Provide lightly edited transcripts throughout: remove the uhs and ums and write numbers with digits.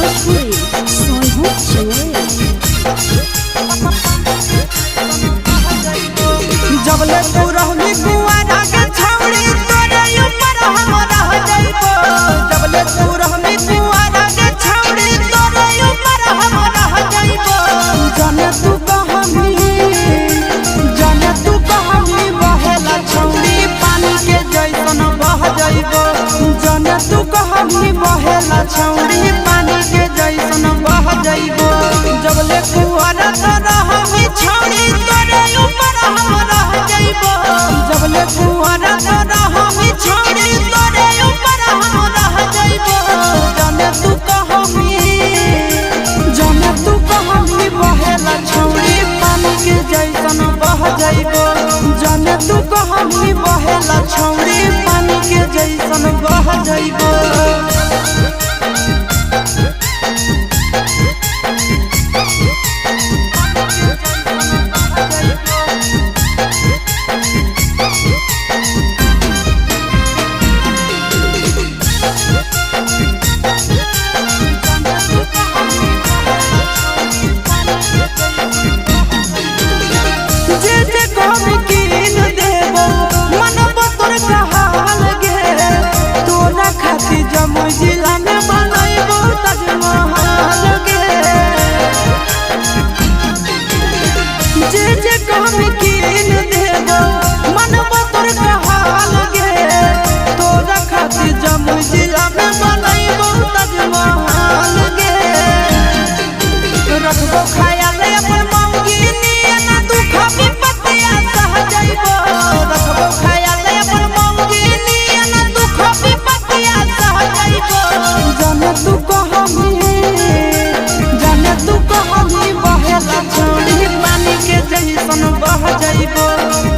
भोजपुरी सोनू चुए जबले तू रहली कुआरा के छौड़ी तोरे ऊपर हम रह जाइबो। जबले तू रहली कुआरा के छौड़ी तोरे ऊपर हम रह जाइबो। जाने तू कहमी बहेला छौड़ी पानी के जैसन बह जाइबो। जाने तू कहमी बहेला छौड़ी पानी के जैसन बह जाइबो। जबले कुआरा तो रहमी छौड़ी तोरे ऊपर हम रह जाइबो। जबले कुआरा तो रहमी छौड़ी तोरे ऊपर हम रह जाइबो। जाने तू कहमी बहेला छौड़ी पानी के जैसन बह जाइबो। जाने तू कहमी बहेला छौड़ी पानी के जैसन बह जाइबो। जमुई जिला में बनैबो ताजमहल गे। जे कहमी कीन देबो मनबो तोर कहल गे। तोरा खातिर जमुई जिला में बनैबो ताजमहल गे। रखबो ख्याल अपन मौगी नियन दुख विपत्तिया सह जाइबो। रखबो ख्याल अपन मौगी नियन दुख विपत्तिया सह जाइबो। जाने तू कहमी बहेला छौड़ी पानी के जैसन बह जाइबो।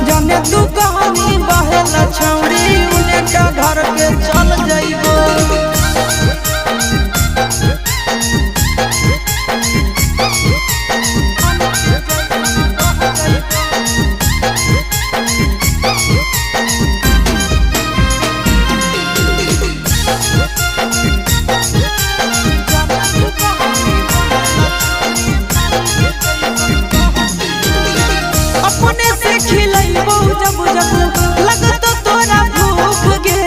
जाने तू कहमी बहेला छौड़ी उने का घर के चल जाइबो। अपने से खिलैबो जब जब लगतो तोरा भूख गे।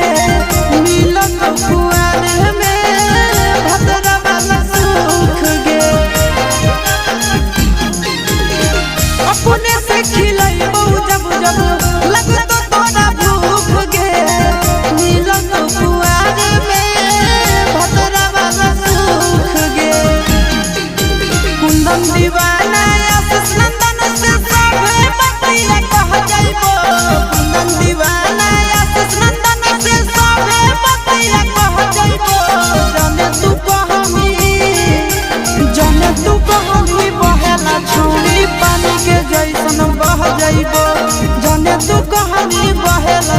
मिलत कुआरे में भतरा वाला सुख गे। अपने से खिलैबो जब जब लगतो तोरा भूख गे। मिलत कुआरे में भतरा वाला सुख गे। कुंदन दीवाना आशीष नंदन से सभे बतिया कह जाइबो। कुंदन दीवाना आशीष नंदन से सभे बतिया कह जाइबो। जाने तू कहमी बहेला छौड़ी पानी के जैसन बह जाइबो। जाने तू कहमी बहेला